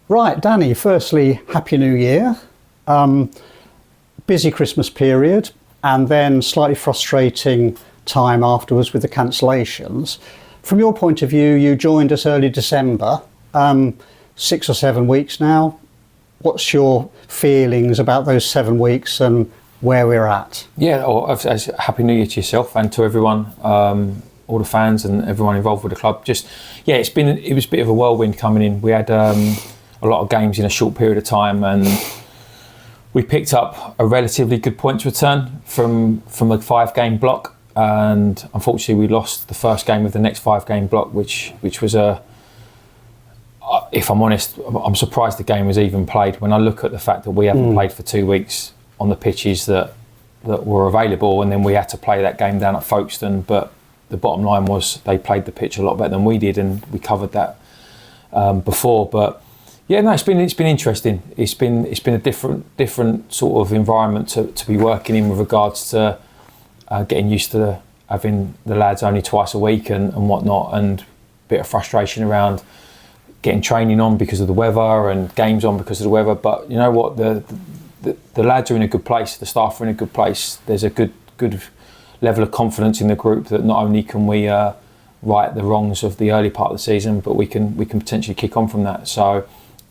Right, Danny, firstly, Happy New Year. Busy Christmas period, and then slightly frustrating time afterwards with the cancellations. From your point of view, you joined us early December, 6 or 7 weeks now. What's your feelings about those 7 weeks and where we're at? Yeah, Happy New Year to yourself and to everyone, all the fans and everyone involved with the club. It was a bit of a whirlwind coming in. We had a lot of games in a short period of time, and we picked up a relatively good points return from a 5-game block, and unfortunately we lost the first game of the next 5-game block, which was if I'm honest, I'm surprised the game was even played when I look at the fact that we haven't played for 2 weeks on the pitches that were available, and then we had to play that game down at Folkestone. But the bottom line was they played the pitch a lot better than we did, and we covered that before. But yeah, no, it's been interesting. It's been a different sort of environment to be working in with regards to getting used to having the lads only twice a week and whatnot, and a bit of frustration around getting training on because of the weather and games on because of the weather. But you know what, the lads are in a good place, the staff are in a good place. There's a good level of confidence in the group that not only can we right the wrongs of the early part of the season, but we can potentially kick on from that. So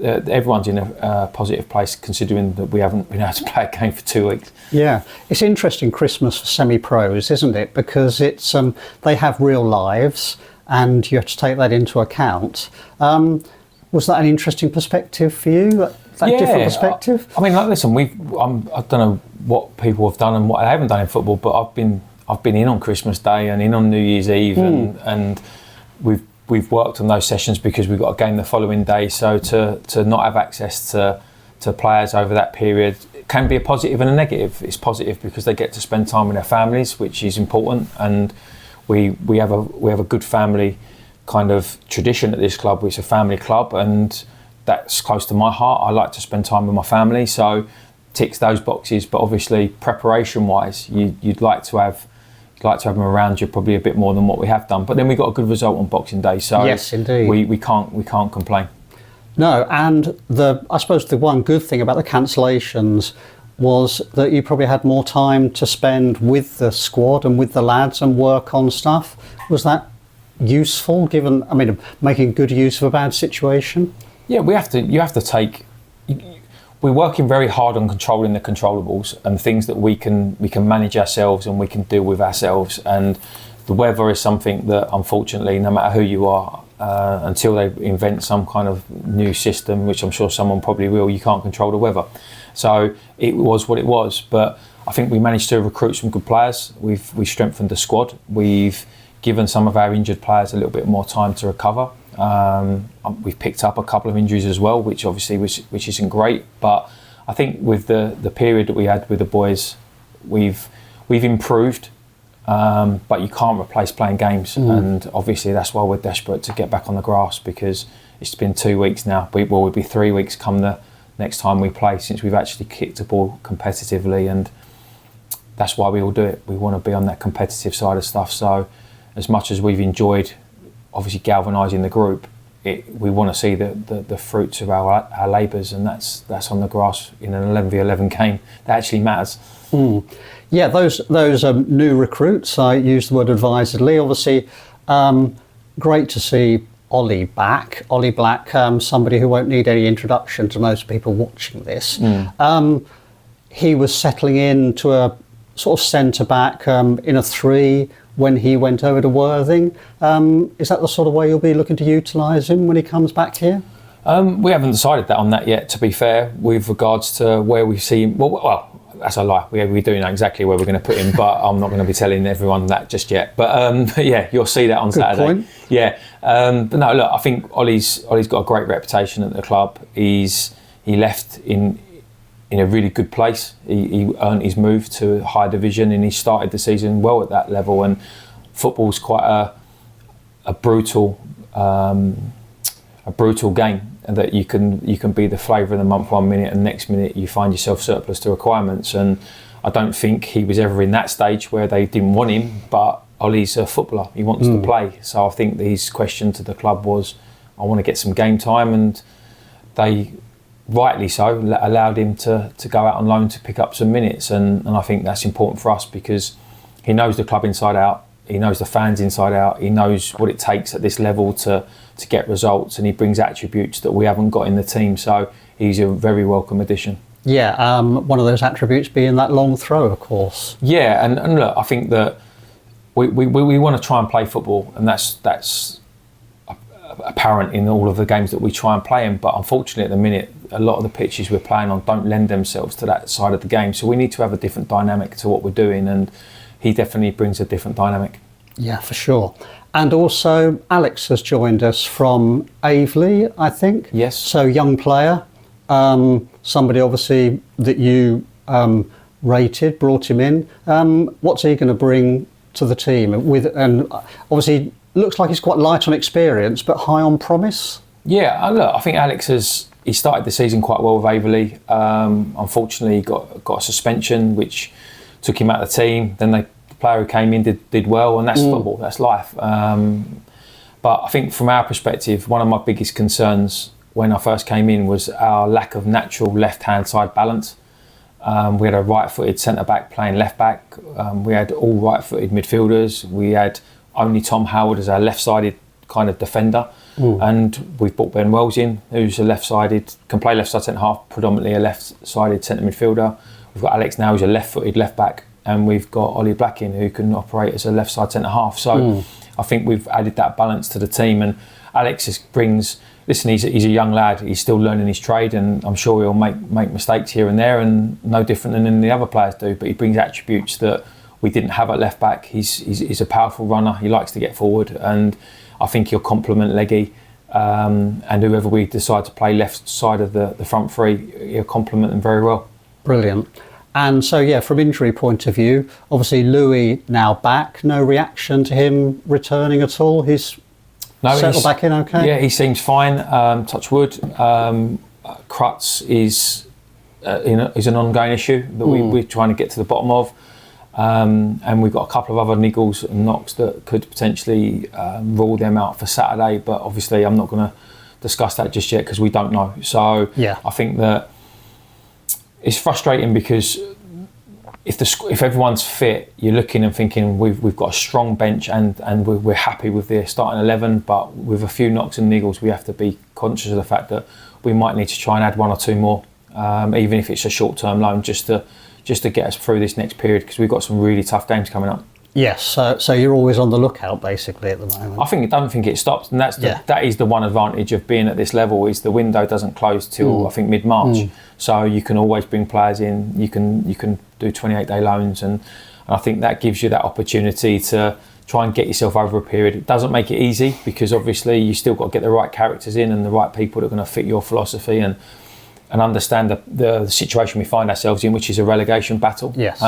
everyone's in a positive place, considering that we haven't been able to play a game for 2 weeks. Yeah, it's interesting Christmas for semi-pros, isn't it? Because it's they have real lives, and you have to take that into account. Was that an interesting perspective for you? That different perspective? I mean, like, listen, I don't know what people have done and what they haven't done in football, but I've been in on Christmas Day and in on New Year's Eve, and we've worked on those sessions because we've got a game the following day. So to not have access to players over that period can be a positive and a negative. It's positive because they get to spend time with their families, which is important, and we have a good family kind of tradition at this club. It's a family club, and that's close to my heart. I like to spend time with my family, so ticks those boxes. But obviously, preparation-wise, you'd like to have them around you probably a bit more than what we have done. But then we got a good result on Boxing Day, so yes, indeed, we can't complain. No, and I suppose the one good thing about the cancellations was that you probably had more time to spend with the squad and with the lads and work on stuff. Was that useful, given, making good use of a bad situation? Yeah, you have to take. We're working very hard on controlling the controllables and things that we can manage ourselves and we can deal with ourselves. And the weather is something that, unfortunately, no matter who you are, until they invent some kind of new system, which I'm sure someone probably will, you can't control the weather. So it was what it was. But I think we managed to recruit some good players. We've strengthened the squad. We've given some of our injured players a little bit more time to recover. We've picked up a couple of injuries as well, which obviously which isn't great. But I think with the period that we had with the boys, we've improved. But you can't replace playing games, and obviously that's why we're desperate to get back on the grass, because it's been 2 weeks now. We'll be 3 weeks come the next time we play since we've actually kicked the ball competitively, and that's why we all do it. We want to be on that competitive side of stuff. So as much as we've enjoyed obviously galvanising the group, we want to see the fruits of our labours, and that's on the grass in an 11v11 game. That actually matters. Yeah, those new recruits, I use the word advisedly. Obviously, great to see Ollie back. Ollie Black, somebody who won't need any introduction to most people watching this. He was settling into a sort of centre-back in a 3 when he went over to Worthing. Is that the sort of way you'll be looking to utilise him when he comes back here? We haven't decided on that yet, to be fair, with regards to where we see him. Well, that's a lie. We do know exactly where we're going to put him, but I'm not going to be telling everyone that just yet. But yeah, you'll see that on Good Saturday. Point. Yeah. But no, look, I think Ollie's got a great reputation at the club. He left in a really good place. He earned his move to higher division, and he started the season well at that level. And football's quite a brutal game, and that you can be the flavour of the month 1 minute, and next minute you find yourself surplus to requirements. And I don't think he was ever in that stage where they didn't want him, but Ollie's a footballer, he wants to play. So I think his question to the club was, I want to get some game time, and they rightly so allowed him to go out on loan to pick up some minutes, and I think that's important for us because he knows the club inside out, he knows the fans inside out, he knows what it takes at this level to get results, and he brings attributes that we haven't got in the team, so he's a very welcome addition. Yeah, one of those attributes being that long throw, of course. Yeah, and look, I think that we want to try and play football, and that's apparent in all of the games that we try and play in, but unfortunately at the minute a lot of the pitches we're playing on don't lend themselves to that side of the game, so we need to have a different dynamic to what we're doing, and he definitely brings a different dynamic. Yeah, for sure. And also Alex has joined us from 𝐈𝐍𝐓𝐄𝐒, I think. Yes. So young player, somebody obviously that you rated, brought him in. What's he going to bring to the team? And obviously looks like he's quite light on experience, but high on promise. Yeah, look, I think Alex he started the season quite well with 𝐈𝐍𝐓𝐄𝐒. Unfortunately, he got a suspension, which took him out of the team. Then the player who came in did well, and that's football, that's life. But I think from our perspective, one of my biggest concerns when I first came in was our lack of natural left-hand side balance. We had a right-footed centre-back playing left-back. We had all right-footed midfielders. We had only Tom Howard as our left-sided kind of defender. And we've brought Ben Wells in, who's a left-sided, can play left-side centre-half, predominantly a left-sided centre midfielder. We've got Alex now, who's a left-footed left-back, and we've got 𝐈𝐍𝐓𝐄𝐒 in, who can operate as a left-side centre-half. So I think we've added that balance to the team, and Alex brings... Listen, he's a young lad. He's still learning his trade, and I'm sure he'll make mistakes here and there, and no different than any other players do. But he brings attributes that we didn't have at left back. He's a powerful runner. He likes to get forward, and I think he'll complement 𝐸𝐈𝐍𝐄𝐒, and whoever we decide to play left side of the front three, he'll complement them very well. Brilliant. And so, yeah, from injury point of view, obviously Louis now back. No reaction to him returning at all. He's settled back in okay? Yeah, he seems fine, touch wood. 𝐸𝐶𝐅𝐂 is an ongoing issue that we're trying to get to the bottom of. And we've got a couple of other niggles and knocks that could potentially rule them out for Saturday, but obviously I'm not going to discuss that just yet because we don't know. So yeah. I think that it's frustrating because if everyone's fit, you're looking and thinking we've got a strong bench and we're happy with the starting 11, but with a few knocks and niggles, we have to be conscious of the fact that we might need to try and add one or two more, even if it's a short-term loan, just to get us through this next period, because we've got some really tough games coming up. Yes, so you're always on the lookout basically at the moment. I don't think it stops, and that is the one advantage of being at this level, is the window doesn't close till I think mid-March. So you can always bring players in, you can do 28-day loans, and I think that gives you that opportunity to try and get yourself over a period. It doesn't make it easy because obviously you still got to get the right characters in and the right people that are going to fit your philosophy and understand the situation we find ourselves in, which is a relegation battle. Yes.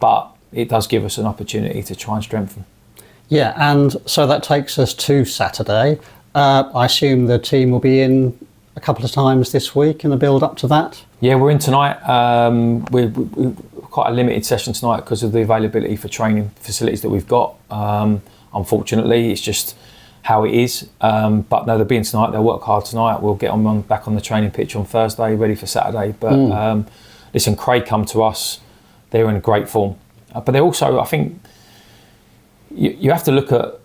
But it does give us an opportunity to try and strengthen. Yeah, and so that takes us to Saturday. I assume the team will be in a couple of times this week in the build up to that? Yeah, we're in tonight. We're quite a limited session tonight because of the availability for training facilities that we've got. Unfortunately, it's just how it is. But no, they'll be in tonight. They'll work hard tonight. We'll get them back on the training pitch on Thursday, ready for Saturday. But listen, Cray come to us. They're in great form. But they're also, I think, you have to look at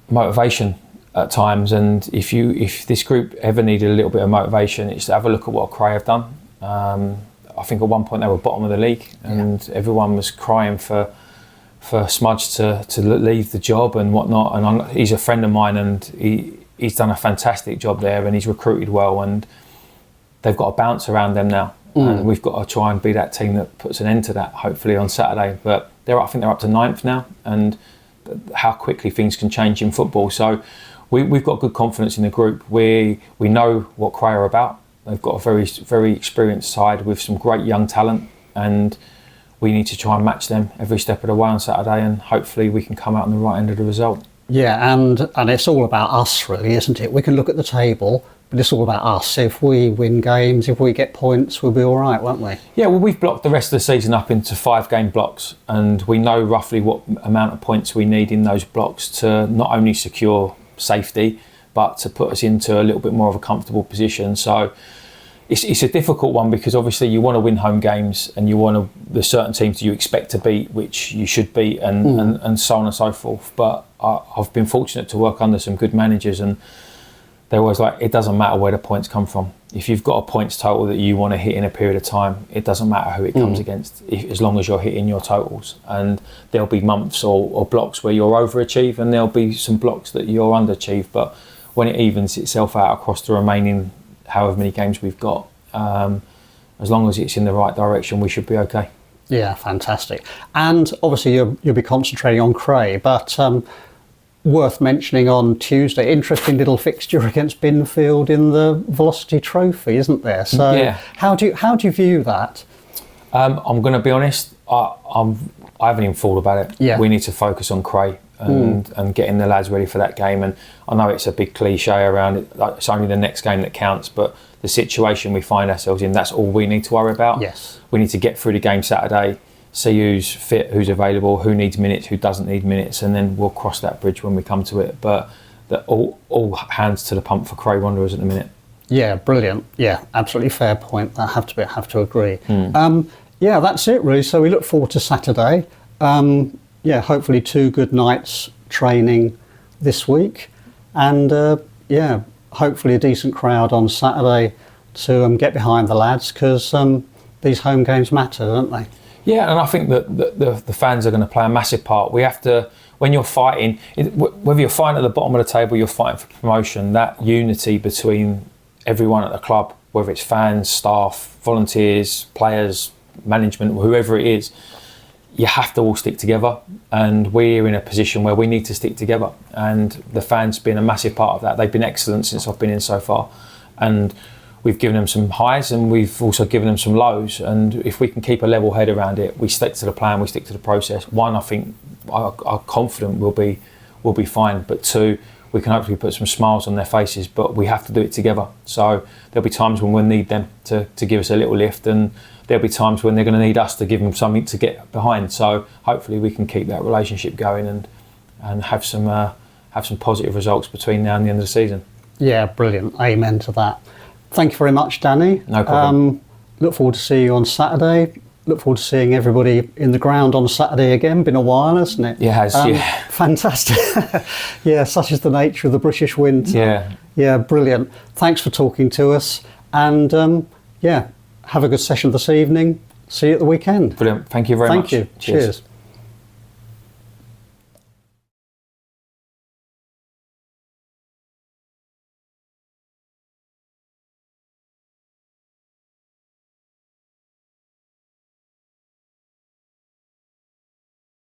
motivation at times. And if this group ever needed a little bit of motivation, it's to have a look at what Cray have done. I think at one point they were bottom of the league, and everyone was crying for Smudge to leave the job and whatnot. And he's a friend of mine, and he's done a fantastic job there, and he's recruited well, and they've got a bounce around them now. And we've got to try and be that team that puts an end to that, hopefully on Saturday. But I think they're up to 9th now, and how quickly things can change in football. So we've got good confidence in the group. We know what Cray are about. They've got a very, very experienced side with some great young talent, and we need to try and match them every step of the way on Saturday, and hopefully we can come out on the right end of the result. Yeah, and it's all about us really, isn't it? We can look at the table, but it's all about us. If we win games, if we get points, we'll be all right, won't we? Yeah, well, we've blocked the rest of the season up into 5-game blocks, and we know roughly what amount of points we need in those blocks to not only secure safety, but to put us into a little bit more of a comfortable position. So it's a difficult one, because obviously you want to win home games, and you want to, there's certain teams you expect to beat, which you should beat, and so on and so forth. But I've been fortunate to work under some good managers, and they're always like, it doesn't matter where the points come from. If you've got a points total that you want to hit in a period of time, it doesn't matter who it comes against, as long as you're hitting your totals. And there'll be months or blocks where you'll overachieve, and there'll be some blocks that you'll underachieve. But when it evens itself out across the remaining however many games we've got, as long as it's in the right direction, we should be okay. Yeah, fantastic. And obviously you'll be concentrating on Cray, but worth mentioning on Tuesday, interesting little fixture against Binfield in the Velocity Trophy, isn't there? So yeah. How do you view that? I'm going to be honest, I haven't even thought about it. Yeah. We need to focus on Cray and getting the lads ready for that game. And I know it's a big cliche around it, like it's only the next game that counts, but the situation we find ourselves in, that's all we need to worry about. Yes. We need to get through the game Saturday, see who's fit, who's available, who needs minutes, who doesn't need minutes, and then we'll cross that bridge when we come to it. But all hands to the pump for Cray Wanderers at the minute. Yeah, brilliant. Yeah, absolutely fair point. I have to agree. Yeah, that's it really. So we look forward to Saturday. Yeah, hopefully 2 good nights training this week, and yeah, hopefully a decent crowd on Saturday to get behind the lads, because these home games matter, don't they? Yeah, and I think that the fans are going to play a massive part. We have to, when you're fighting, whether you're fighting at the bottom of the table, you're fighting for promotion, that unity between everyone at the club, whether it's fans, staff, volunteers, players, management, whoever it is, you have to all stick together. And we're in a position where we need to stick together. And the fans been a massive part of that. They've been excellent since I've been in so far. And we've given them some highs, and we've also given them some lows. And if we can keep a level head around it, we stick to the plan, we stick to the process. One, I think I'm confident we'll be fine. But 2, we can hopefully put some smiles on their faces. But we have to do it together. So there'll be times when we'll need them to give us a little lift, and there'll be times when they're going to need us to give them something to get behind. So hopefully we can keep that relationship going and have some positive results between now and the end of the season. Yeah, brilliant. Amen to that. Thank you very much, Danny. No problem. Look forward to seeing you on Saturday. Look forward to seeing everybody in the ground on Saturday again. Been a while, hasn't it? Yeah, it has. Yeah. Fantastic. Yeah, such is the nature of the British winter. Yeah. Yeah, brilliant. Thanks for talking to us. And yeah, have a good session this evening. See you at the weekend. Brilliant. Thank you very much. Thank you. Cheers.